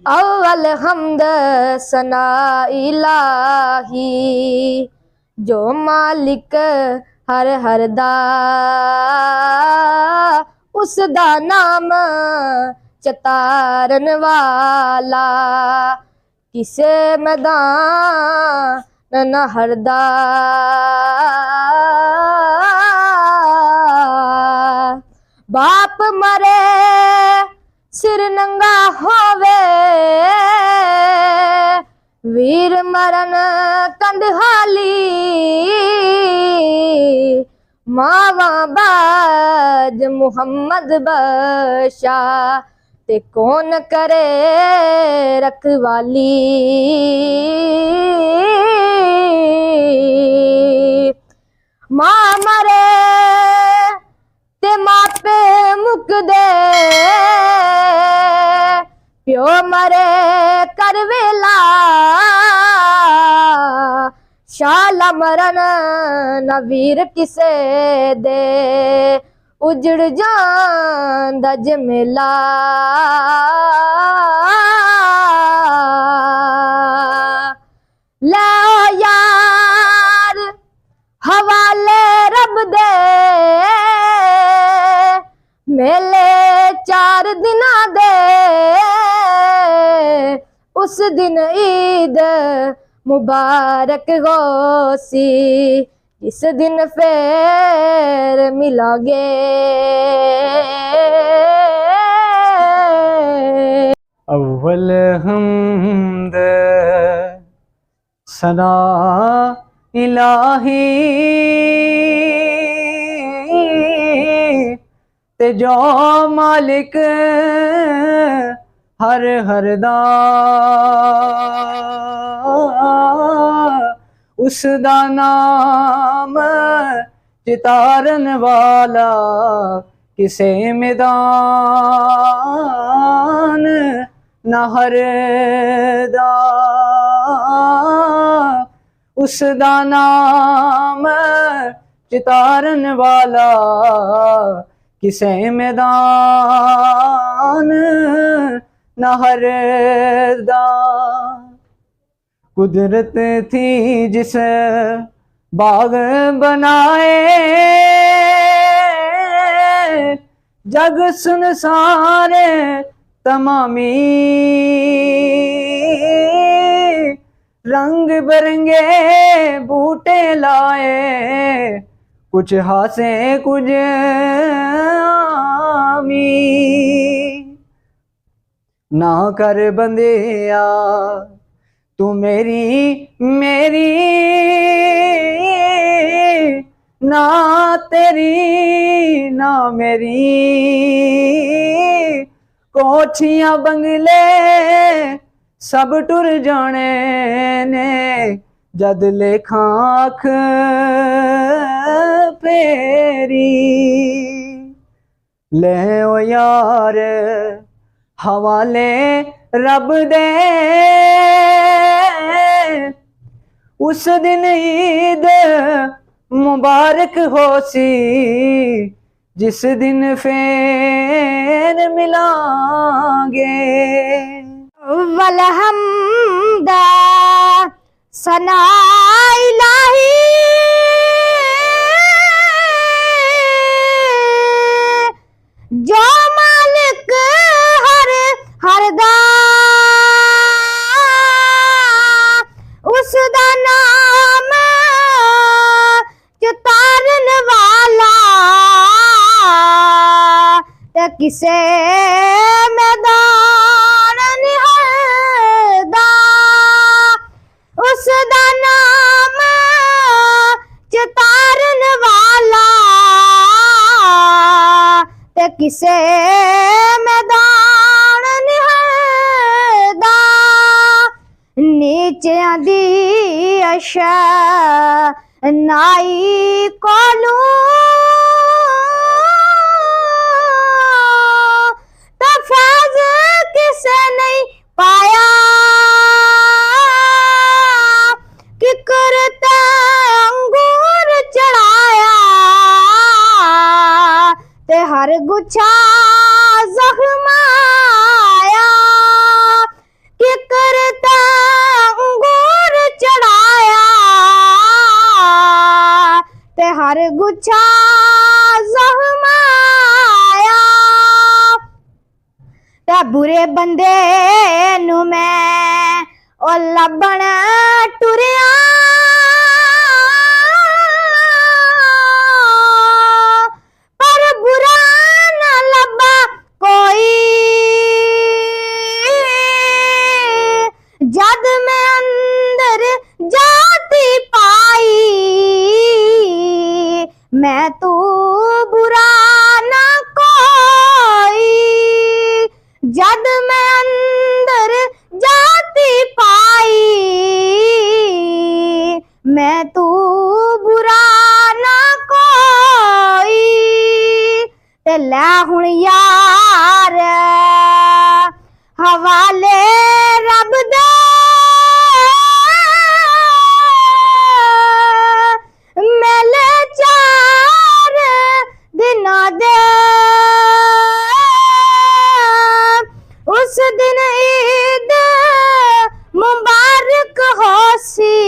अव्वल हमद सना इलाही, जो मालिक हर हर दा, उस दा नाम चतारन वाला, किसे मैदान न हरदा। बाप मरे सिर नंगा होवे, वीर मरन कंदहाली, मावा बाज मुहम्मद बशा, ते कौन करे रखवाली। मां मरे ते मापे मुक दे, प्यो मरे कर वेला, शाला मरन न वीर किसे दे, उजड़ जांदा जमेला। ले यार हवाले रब दे, मेले 4 दिना दे, उस दिन ईद मुबारक होसी, इस दिन फिर मिलांगे। अव्वल हमद सना इलाही, ते जो मालिक हर हर दा, उस दा नाम चितारन वाला, किसे मैदान न हरदा। उस दा नाम चितारन वाला, किसे मैदान न हरदा। कुदरत थी जिस बाग बनाए, जग सुनसान तमामी, रंग बिरंगे बूटे लाए, कुछ हासे कुछ आमी। ना कर बंदिया तू मेरी मेरी, ना तेरी ना मेरी, कोठियां बंगले सब टुर जाने ने, जद लेखा अख फेरी। ले ओ यार हवाले रब दे, उस दिन ईद मुबारक होसी, जिस दिन फिर मिलांगे। अव्वल हमद सना इलाही, जो मालिक हर हर दा, उस दा नाम चितारन वाला, ते किसे मैदान नहीं हरदा। उस दा नाम चितारन वाला, ते किसे मैदान नहीं हरदा। नीचियां दी अशा नाई कोलू, तो फैज़ किसे नहीं पाया, कि करता अंगूर चढ़ाया, ते हर गुच्छा जख्म आया, ਪੁੱਛਾਂ ਜ਼ਖਮ ਆਇਆ ਤੇ ਬੁਰੇ ਬੰਦੇ ਨੂੰ ਮੈਂ ਉਹ ਲੱਭਣ ਟੁਰਿਆ ਪਰ ਬੁਰਾ ਨਾ ਲੱਭਾ ਕੋਈ ਜਦ ਮੈਂ ਅੰਦਰ ਜਾਤੀ ਪਾਈ मैं तू बुरा ना कोई जद मैं अंदर जाती पाई मैं तू बुरा ना कोई ते लै हुण यार हवाले रब दे मेले चार दिना दे उस दिन ईद मुबारक होसी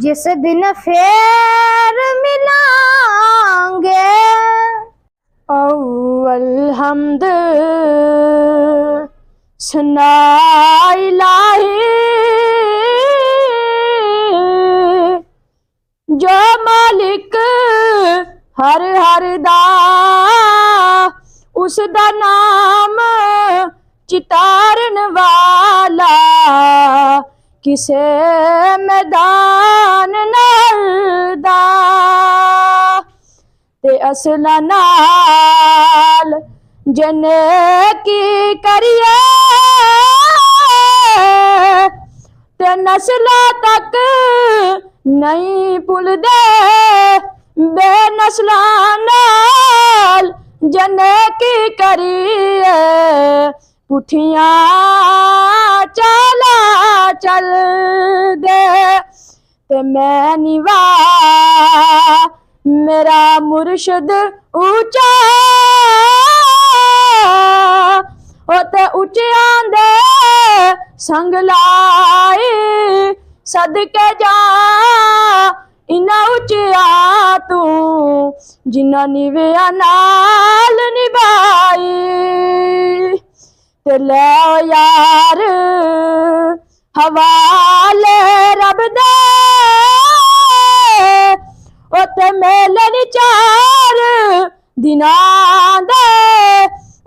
जिस दिन फिर मिलांगे अव्वल हम्द सना इलाही जो मालिक हर हर दा उस दा नाम चितारन वाला किसे मैदान नलदा ते असला नाल जने की करिए ते नस्ला तक नहीं भुलदे बेनस्ला नाल जने की करिए पुठियां चला चल दे ते मैं निवा मेरा मुर्शद ऊंचा ओ ते ऊंचियां दे संग लाई सदके जा इना उचिया तू जिन्ना निविया नाल निभाई ते ले यार हवाले रब दे ओ ते मेले चार दिना दे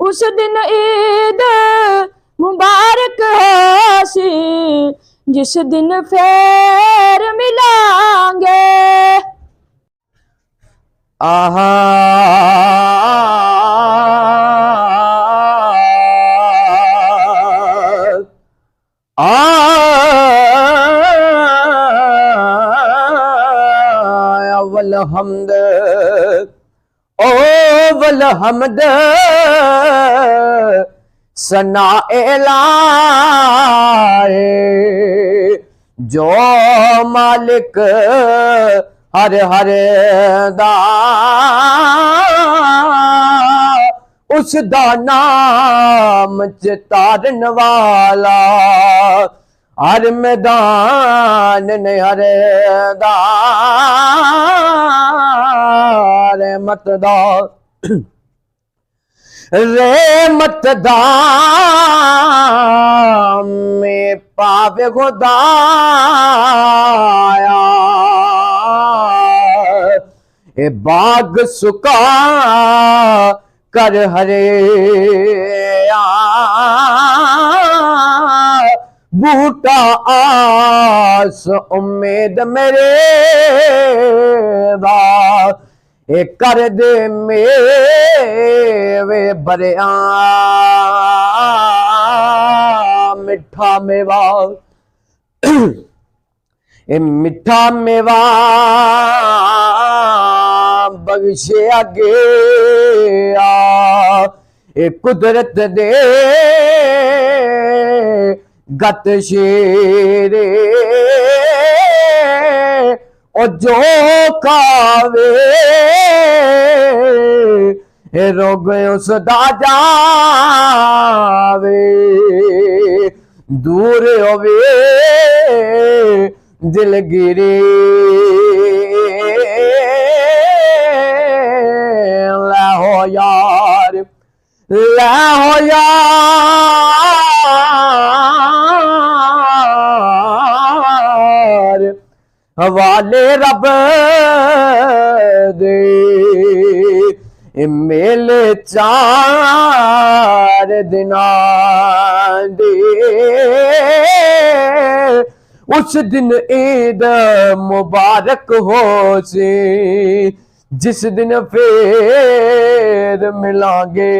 उस दिन ईद मुबारक होसी जिस दिन फिर मिलांगे आहा अव्वल हमद ओ वल हमद सना एलाए जो मालिक हर हर दा उस दा नाम चितारन वाला हर मैदान ने हर दा रहमत दा रहमत दा में पावे खुदाया ए बाग सुका कर हरे बूटा आस उम्मीद मेरे दा ए कर दे मेवे बरिया मिठा मेवा ए मिठा मेवा बख्शे अगे ए कुदरत दे गत शेरे ओ जो खावे रोग उसदा जावे दूर होवे दिलगिरी यार लै हो यार हवाले रब दे मेले 4 दिनां दे उस दिन ईद मुबारक हो सी जिस दिन फिर मिलांगे